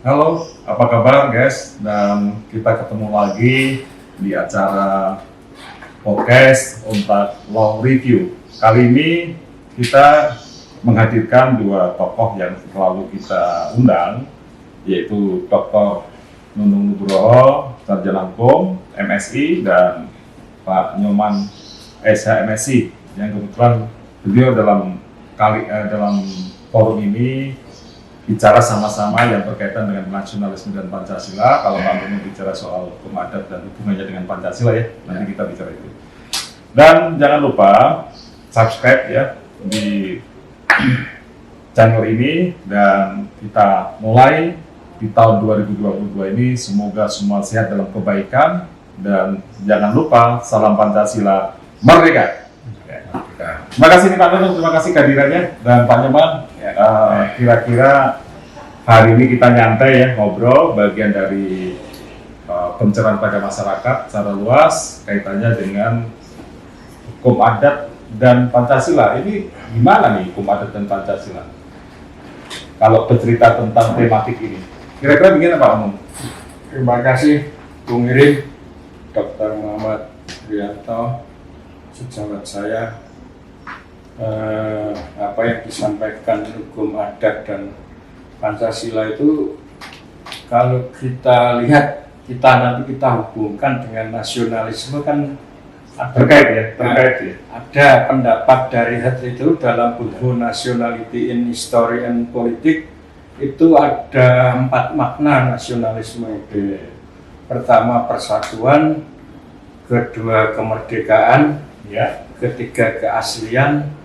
Halo, apa kabar guys? Dan kita ketemu lagi di acara podcast untuk Law Review. Kali ini kita menghadirkan dua tokoh yang selalu kita undang, yaitu Dr. Nunung Nugroho, Sarjana Hukum, MSI, dan Pak Nyoman SH-MSI, yang kebetulan beliau dalam forum ini bicara sama-sama yang berkaitan dengan nasionalisme dan Pancasila. Kalau Pak Nyoman bicara soal hukum adat dan hubungannya dengan Pancasila ya, nanti kita bicara itu. Dan jangan lupa subscribe ya di channel ini, dan kita mulai di tahun 2022 ini. Semoga semua sehat dalam kebaikan, dan jangan lupa salam Pancasila merdeka. Terima kasih nih Pak Nyoman, terima kasih kehadirannya. Dan Pak Nyoman, kira-kira hari ini kita nyantai ya, ngobrol bagian dari pencerahan pada masyarakat secara luas kaitannya dengan hukum adat dan Pancasila. Ini gimana nih hukum adat dan Pancasila? Kalau bercerita tentang tematik ini, kira-kira begini Pak Umum. Terima kasih Bung Irin, Dr. Muhammad Rianto, sejawat saya. Apa yang disampaikan hukum adat dan Pancasila itu, kalau kita lihat, nanti kita hubungkan dengan nasionalisme kan Terkait ya. Ada pendapat dari itu dalam buku Nationality in History and Politics, itu ada 4 makna nasionalisme itu. Pertama persatuan, kedua kemerdekaan, ketiga keaslian,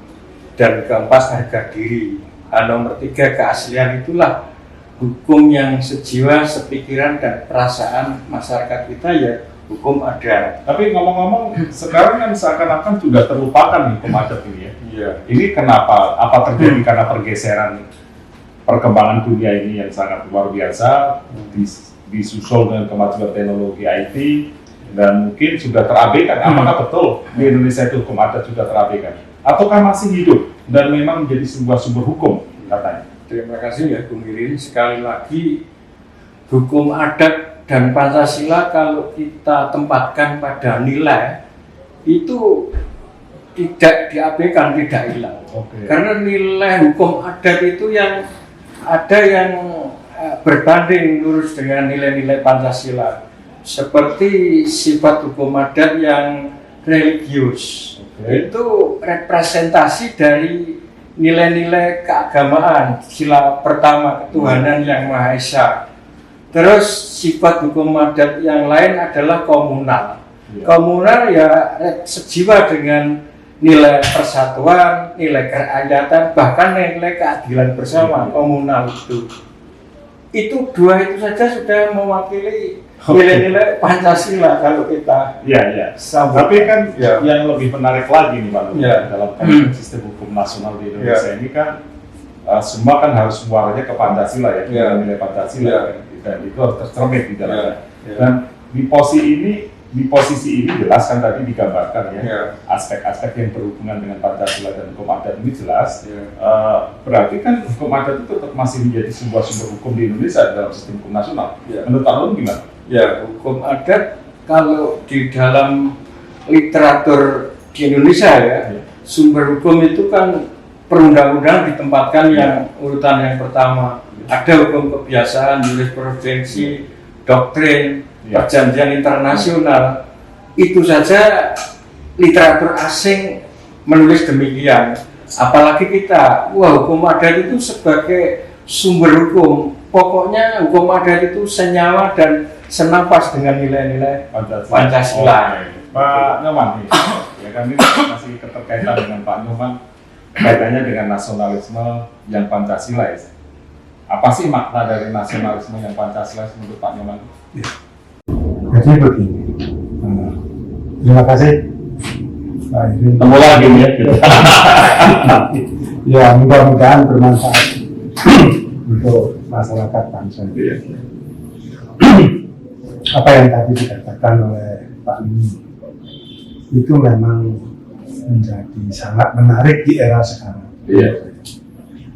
dan keempat harga diri. Nomor 3 keaslian itulah hukum yang sejiwa, sepikiran, dan perasaan masyarakat kita, ya hukum adat. Tapi ngomong-ngomong, sekarang kan seakan-akan sudah terlupakan nih hukum adat ini ya. Iya. Ini kenapa? Apa terjadi karena pergeseran perkembangan dunia ini yang sangat luar biasa, disusul dengan kemajuan teknologi IT, dan mungkin sudah terabaikan. Apakah betul di Indonesia itu hukum adat sudah terabaikan? Ataukah masih hidup dan memang menjadi sebuah sumber hukum katanya? Terima kasih ya Bung Irin. Sekali lagi, hukum adat dan Pancasila kalau kita tempatkan pada nilai, itu tidak diabaikan, tidak hilang. Karena nilai hukum adat itu yang ada yang berbanding lurus dengan nilai-nilai Pancasila. Seperti sifat hukum adat yang religius, itu representasi dari nilai-nilai keagamaan. Sila pertama, ketuhanan yang Maha Esa. Terus sifat hukum adat yang lain adalah komunal. Komunal ya sejiwa dengan nilai persatuan, nilai kerakyatan, bahkan nilai keadilan bersama. Komunal itu dua itu saja sudah mewakili nilai-nilai Pancasila kalau kita. Tapi kan yang lebih menarik lagi nih Pak, dalam sistem hukum nasional di Indonesia ini kan semua kan harus muaranya ke Pancasila ya, nilai Pancasila, dan itu harus tercermin di dalamnya. Dan di posisi ini jelas kan tadi digambarkan ya, aspek-aspek yang berhubungan dengan Pancasila dan hukum adat ini jelas. Berarti kan hukum adat itu tetap masih menjadi sebuah sumber hukum di Indonesia dalam sistem hukum nasional. Menurut Pak Nyoman gimana? Ya, hukum adat kalau di dalam literatur di Indonesia ya, sumber hukum itu kan perundang-undang ditempatkan yang urutan yang pertama. Ada hukum kebiasaan, jurisprudensi, doktrin, perjanjian internasional. Itu saja literatur asing menulis demikian. Apalagi kita, hukum adat itu sebagai sumber hukum. Pokoknya hukum adat itu senyawa dan senapas dengan nilai-nilai Pancasila. Pak Nyoman nih, ya kan ini masih keterkaitan dengan Pak Nyoman, kaitannya dengan nasionalisme yang Pancasila ya. Apa sih makna dari nasionalisme yang Pancasila menurut Pak Nyoman? Jadi begini, terima kasih Pak Irin. Ketemu lagi nih ya gitu. Ya, mudah-mudahan bermanfaat untuk masyarakat bangsa. Apa yang tadi dikatakan oleh Pak Nyoman itu memang menjadi sangat menarik di era sekarang. Iya.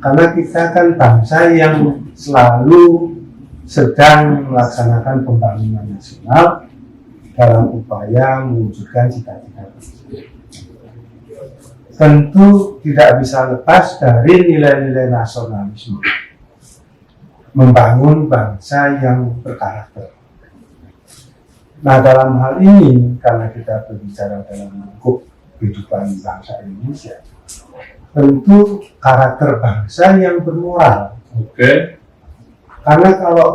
Karena kita kan bangsa yang selalu sedang melaksanakan pembangunan nasional dalam upaya mewujudkan cita-cita tersebut. Tentu tidak bisa lepas dari nilai-nilai nasionalisme, membangun bangsa yang berkarakter. Nah, dalam hal ini, karena kita berbicara dalam lingkup kehidupan bangsa Indonesia, tentu karakter bangsa yang bermoral. Oke. Karena kalau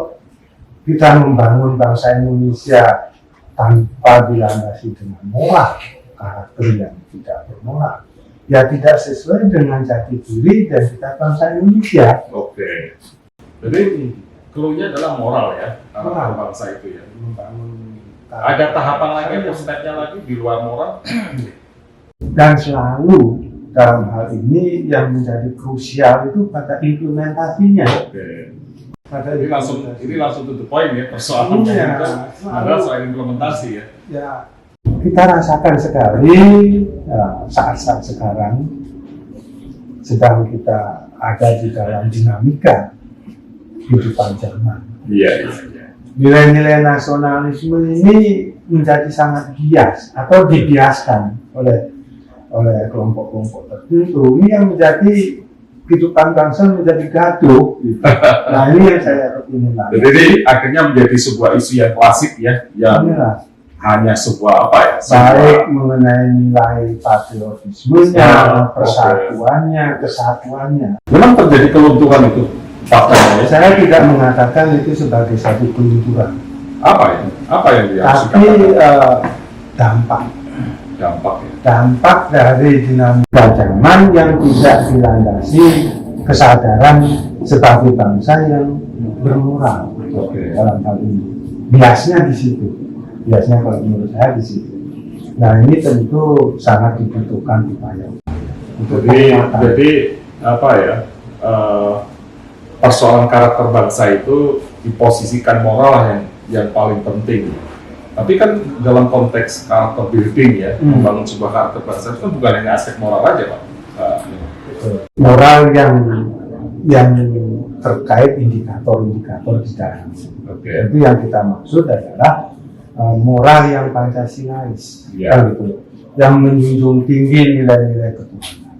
kita membangun bangsa Indonesia tanpa dilandasi dengan moral, karakter yang tidak bermoral, ya tidak sesuai dengan jati diri dan cita bangsa Indonesia. Oke. Jadi clue-nya adalah moral ya, karakter Moral. bangsa itu ya. Membangun Ada tahapan lagi atau stepnya lagi di luar moral? dan selalu dalam hal ini yang menjadi krusial itu pada implementasinya. Oke. Pada Ini langsung to the point ya, persoalan Iya, itu adalah soal implementasi ya. ya, kita rasakan sekali saat-saat sekarang sedang kita ada di dalam dinamika kehidupan zaman. Iya. Nilai-nilai nasionalisme ini menjadi sangat bias atau dibiaskan oleh kelompok-kelompok tertentu. Ini yang menjadi kehidupan bangsa menjadi gaduh. Gitu. Nah, ini yang saya ingin Jadi ini akhirnya menjadi sebuah isu yang klasik ya, yang Inilah, hanya sebuah apa ya? baik mengenai nilai patriotismenya, Ah, persatuannya, kesatuannya. Memang terjadi kelunturan itu faktanya ya. Saya tidak mengatakan itu sebagai satu kelunturan, Apa itu? Apa yang dia harus tapi dikatakan? dampak Dampak ya. dari dinamika zaman yang tidak dilandasi kesadaran sebagai bangsa yang bermoral. Oke. Dalam hal ini biasnya di situ, biasanya kalau menurut saya di situ. Nah, ini tentu sangat dibutuhkan upaya untuk penguatan. Jadi apa ya? Persoalan karakter bangsa itu diposisikan moral yang paling penting. Tapi kan dalam konteks karakter building ya, membangun sebuah karakter bangsa itu kan bukan hanya aspek moral aja, Pak. Moral yang terkait indikator-indikator di dalam. Oke. Itu yang kita maksud adalah moral yang Pancasilais, Ya. kan gitu, yang menjunjung tinggi nilai-nilai ketuhanan,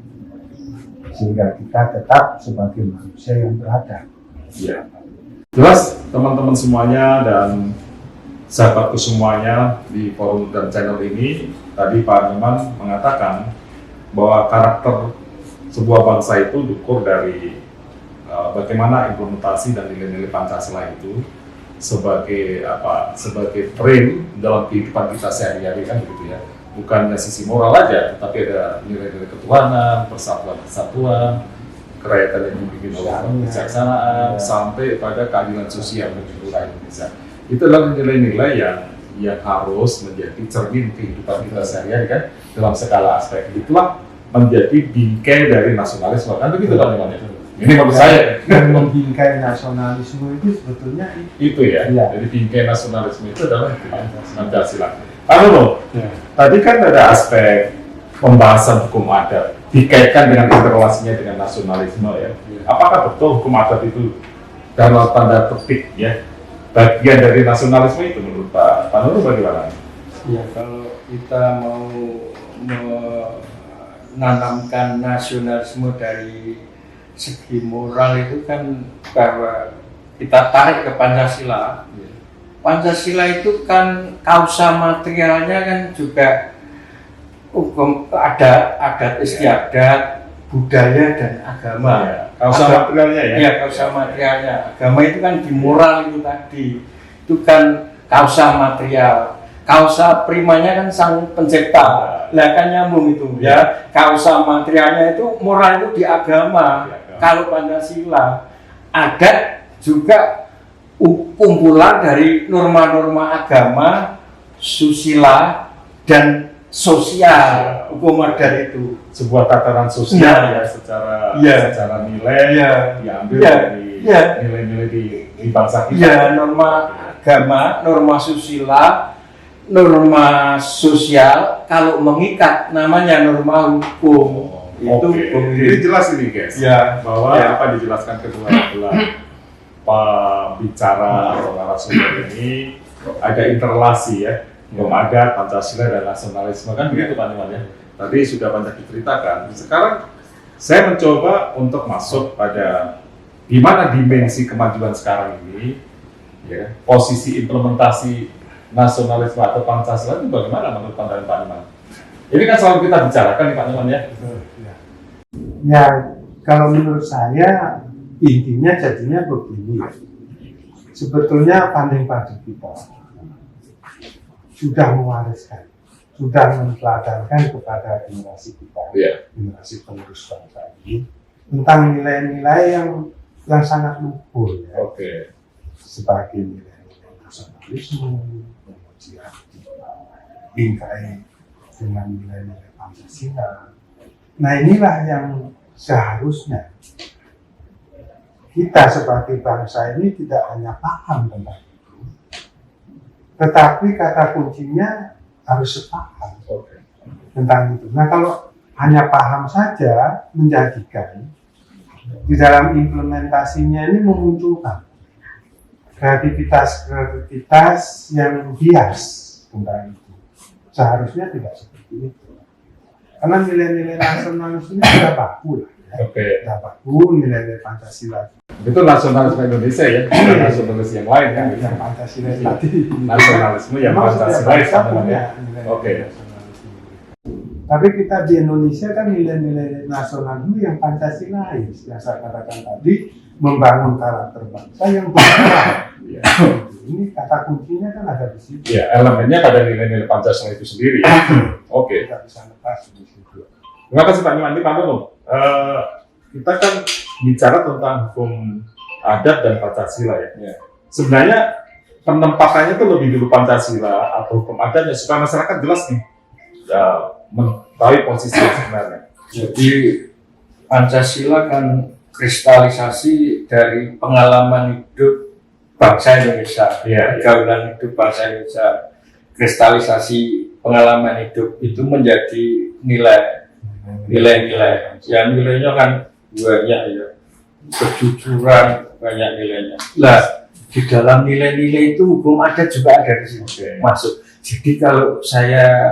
sehingga kita tetap sebagai manusia yang beradab. Ya. Jelas teman-teman semuanya dan sahabatku semuanya di forum dan channel ini, tadi Pak Nyoman mengatakan bahwa karakter sebuah bangsa itu diukur dari bagaimana implementasi dan nilai-nilai Pancasila itu sebagai frame dalam kehidupan kita sehari-hari kan begitu ya. Bukan hanya sisi moral aja, tetapi ada nilai-nilai ketuhanan, persatuan, kerakyatan yang dibimbing oleh kebijaksanaan, sampai pada keadilan sosial bagi seluruh Indonesia. Itu adalah nilai-nilai yang harus menjadi cermin kehidupan kita sehari-hari kan dalam segala aspek. Itulah menjadi bingkai dari nasionalisme kan begitu kan teman-teman. Ini menurut saya yang membingkai nasionalisme itu sebetulnya itu ya. Iya. Jadi bingkai nasionalisme itu adalah Pancasila. Halo, tadi kan ada aspek pembahasan hukum adat dikaitkan dengan interrelasinya dengan nasionalisme ya. Apakah betul hukum adat itu dalam tanda petik ya bagian dari nasionalisme itu menurut Pak Nurul bagaimana? Ya, kalau kita mau menanamkan nasionalisme dari segi moral itu kan bahwa kita tarik ke Pancasila. Pancasila itu kan kausa materialnya kan juga hukum adat istiadat, budaya dan agama. Kausa materialnya ya? Iya, kausa materialnya. Agama itu kan di moral itu tadi. Itu kan kausa material. Kausa primanya kan sang pencipta. Lah kan nyambung itu ya. Kausa materialnya itu moral itu di agama. Kalau Pancasila, adat juga kumpulan dari norma-norma agama, susila dan sosial. Hukum adat itu Sebuah tataran sosial ya, secara nilai diambil dari nilai-nilai di bangsa kita. Ya, norma agama, norma susila, norma sosial. Kalau mengikat namanya norma hukum. Itu Oke. Jadi jelas ini guys, Ya. bahwa Ya. apa dijelaskan kedua adalah pembicara atau narasumber ini ada interlasi ya, hukum adat, Pancasila dan nasionalisme kan begitu Pak Niman ya. Tadi sudah banyak diceritakan. Sekarang saya mencoba untuk masuk pada di mana dimensi kemajuan sekarang ini, ya, posisi implementasi nasionalisme atau Pancasila itu bagaimana menurut pandangan Pak Niman? Ini kan selalu kita bicarakan nih Pak Niman ya. Ya, kalau menurut saya intinya jadinya begini. Sebetulnya pandang pada kita sudah mewariskan, sudah menteladankan kepada generasi kita, generasi penerus bangsa ini tentang nilai-nilai yang sangat luhur ya. Sebagai nilai-nilai nasionalisme, kemudian bingkai dengan nilai-nilai Pancasila. Nah inilah yang seharusnya kita sebagai bangsa ini tidak hanya paham tentang itu, tetapi kata kuncinya harus sepaham tentang itu. Nah kalau hanya paham saja menjadikan di dalam implementasinya ini memunculkan kreativitas yang bias tentang itu. Seharusnya tidak seperti itu. Karena nilai-nilai nasionalis ini sudah baku lah. Sudah baku nilai-nilai Pancasila. Itu nasionalisme Indonesia ya, bukan nasionalisme yang lain kan? Yang Pancasila tadi. Nasionalisme yang Pancasila ya. Tapi kita di Indonesia kan nilai-nilai nasionalisme yang Pancasilais, yang saya katakan tadi, membangun karakter bangsa yang berperan. Ini kata kuncinya kan ada di situ. Ya, elemennya pada nilai-nilai Pancasila itu sendiri. Kita bisa lepas di situ. Terima kasih Pak Niman. Pak Nunung, kita kan bicara tentang hukum adat dan Pancasila ya. Sebenarnya penempatannya itu lebih dulu Pancasila atau hukum adatnya supaya masyarakat jelas nih mengetahui posisi sebenarnya. Jadi Pancasila kan kristalisasi dari pengalaman hidup bangsa Indonesia, pergaulan hidup bangsa Indonesia. Kristalisasi pengalaman hidup itu menjadi nilai-nilai. Ya nilainya kan banyak ya, kejujuran banyak nilainya. Lah di dalam nilai-nilai itu hukum adat juga ada di sini masuk. Jadi kalau saya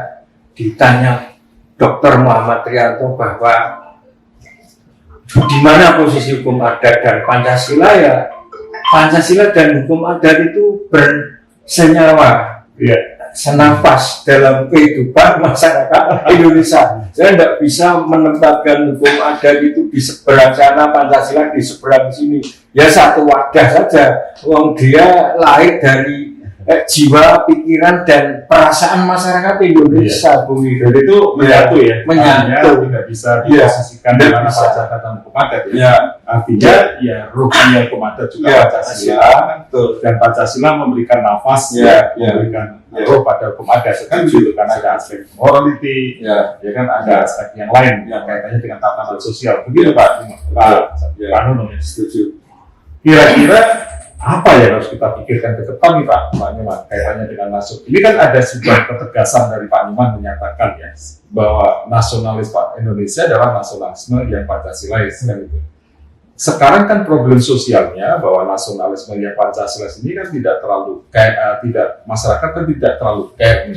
ditanya Dr. Muhammad Trianto bahwa di mana posisi hukum adat dan Pancasila, ya Pancasila dan hukum adat itu bersenyawa, senafas dalam kehidupan masyarakat Indonesia. Saya tidak bisa menempatkan hukum adat itu di seberang sana, Pancasila di seberang sini. Ya satu wadah saja. Wong dia lahir dari jiwa, pikiran dan perasaan masyarakat Indonesia, Bung Widodo itu menyatu ya. Menyatu, tidak bisa diposisikan di mana Pancasila hukum adat ya. Artinya ya ruhnya hukum adat juga Pancasila, dan Pancasila memberikan nafas, memberikan roh pada hukum adat kan gitu, karena ada aspek morality, ya kan ada aspek yang lain yang kaitannya dengan tatanan sosial. Begitu Pak Nunung. Setuju. Kira-kira apa yang harus kita pikirkan ke depan nih Pak Niman kaitannya dengan nasional? Ini kan ada sebuah ketegasan dari Pak Niman menyatakan ya bahwa nasionalis Pak Indonesia adalah nasionalisme yang Pancasilais kan itu. Sekarang kan problem sosialnya bahwa nasionalisme yang Pancasila ini kan tidak terlalu masyarakat kan tidak terlalu care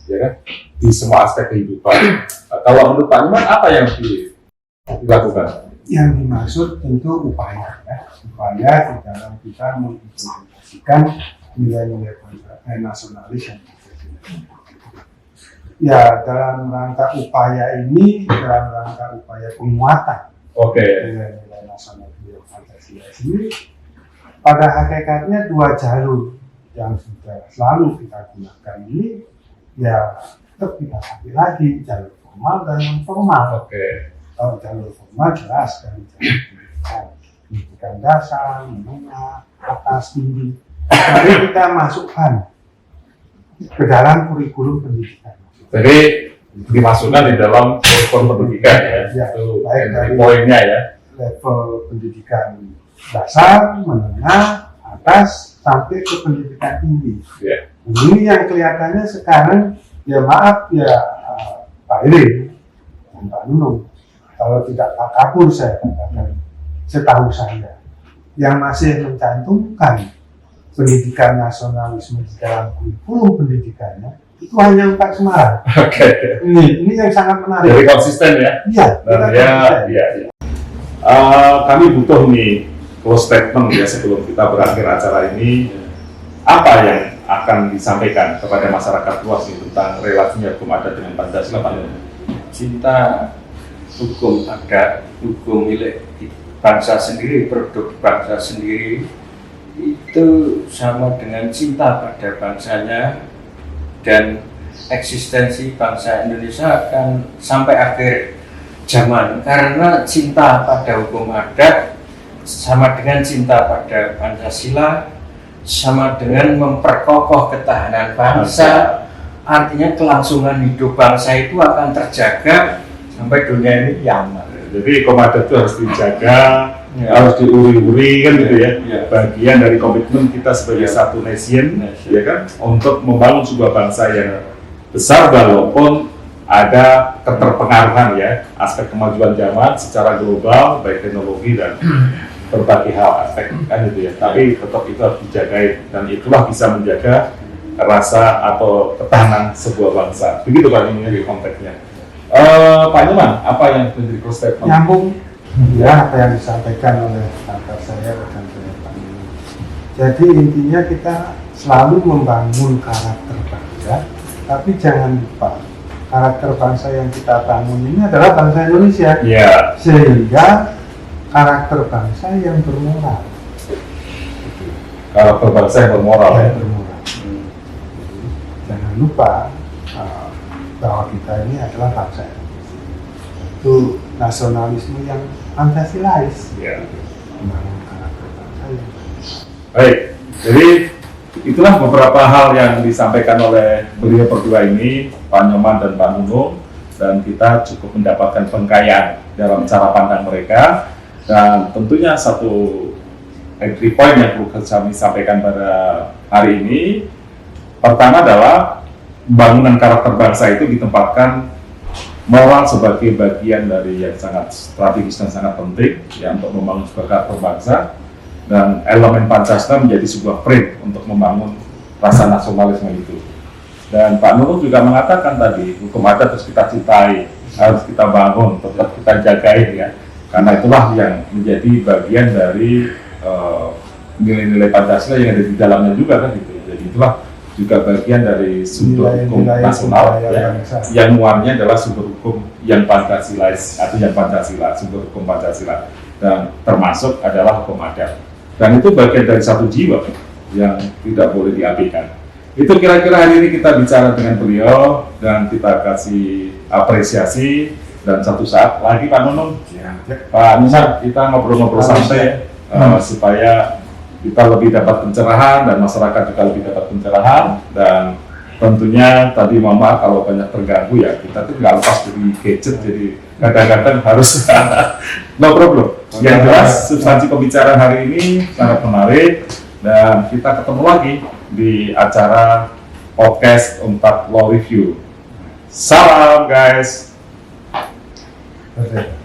ya kan di semua aspek kehidupan. Kalau menurut Pak Niman apa yang dilakukan? Yang dimaksud tentu upaya di dalam kita mengimplementasikan nilai-nilai nasionalis yang ya dalam rangka upaya ini, dalam rangka upaya penguatan nilai-nilai nasional Pancasila ini, pada hakikatnya dua jalur yang sudah selalu kita gunakan ini ya tetap kita pakai lagi, jalur formal dan non formal. Kalau jalur formal jelas kan pendidikan dasar, menengah, atas, tinggi. Mari kita masukkan ke dalam kurikulum pendidikan. Jadi dimasukkan di dalam kurikulum pendidikan ya. Itu baik dari poinnya ya. Level pendidikan dasar, menengah, atas, sampai ke pendidikan tinggi. Ini yang kelihatannya sekarang ya maaf ya Pak Iri dan Pak Nunung. Kalau tidak Pak Kapur saya katakan, setahu saya yang masih mencantumkan pendidikan nasionalisme di dalam kurikulum pendidikannya itu hanya Unpad Semarang. Oke. Ini yang sangat menarik. Jadi konsisten ya. Iya. Dan ya. Kami butuh nih close statement ya sebelum kita berakhir acara ini. Apa yang akan disampaikan kepada masyarakat luas nih tentang relasinya hukum adat dengan Pancasila, Pak Nun? Cinta hukum adat, hukum milik bangsa sendiri, produk bangsa sendiri itu sama dengan cinta pada bangsanya, dan eksistensi bangsa Indonesia akan sampai akhir zaman, karena cinta pada hukum adat sama dengan cinta pada Pancasila, sama dengan memperkokoh ketahanan bangsa. Artinya kelangsungan hidup bangsa itu akan terjaga sampai dunia ini kiamat. Jadi hukum adat itu harus dijaga, harus diuri-uri kan gitu ya. Bagian dari komitmen kita sebagai satu nation, ya kan, untuk membangun sebuah bangsa yang besar walaupun ada keterpengaruhan ya aspek kemajuan zaman secara global baik teknologi dan berbagai hal aspek kan gitu ya. Tapi tetap itu harus dijaga dan itulah bisa menjaga rasa atau ketahanan sebuah bangsa. Begitu Pak ini di konteksnya. Pak Nyoman, apa yang menjadi close statement? Nyambung ya apa yang disampaikan oleh kakak saya dan Pak Nino. Jadi intinya kita selalu membangun karakter bangsa, tapi jangan lupa karakter bangsa yang kita bangun ini adalah bangsa Indonesia. Ya. Sehingga karakter bangsa yang bermoral. Karakter bangsa yang bermoral ya. Bermoral. Jangan lupa bahwa kita ini adalah bangsa Indonesia. Itu nasionalisme yang Pancasilais. Ya. Membangun karakter bangsa yang Baik, jadi itulah beberapa hal yang disampaikan oleh beliau berdua ini, Pak Nyoman dan Pak Nunung, dan kita cukup mendapatkan pengkayaan dalam cara pandang mereka. Dan tentunya satu entry point yang perlu kami sampaikan pada hari ini, pertama adalah bangunan karakter bangsa itu ditempatkan moral sebagai bagian dari yang sangat strategis dan sangat penting ya untuk membangun sebuah karakter bangsa, dan elemen Pancasila menjadi sebuah frame untuk membangun rasa nasionalisme itu. Dan Pak Nurul juga mengatakan tadi hukum adat harus kita cintai, harus kita bangun, tetap kita jagain ya. Karena itulah yang menjadi bagian dari nilai-nilai Pancasila yang ada di dalamnya juga kan gitu. Jadi itulah juga bagian dari sumber hukum nasional ya, yang muarnya adalah sumber hukum yang Pancasilais atau yang Pancasila, sumber hukum Pancasila, dan termasuk adalah hukum adat. Dan itu bagian dari satu jiwa yang tidak boleh diabaikan. Itu kira-kira hari ini kita bicara dengan beliau dan kita kasih apresiasi. Dan satu saat lagi Pak Nunung, Pak Nusar, kita ngobrol-ngobrol santai supaya kita lebih dapat pencerahan dan masyarakat juga lebih dapat pencerahan. Dan tentunya tadi Mama kalau banyak terganggu ya kita tuh nggak lepas dari gadget, jadi kadang-kadang harus no problem. Yang jelas substansi pembicaraan hari ini sangat menarik dan kita ketemu lagi di acara podcast Unpad Law Review. Salam guys. berbeda.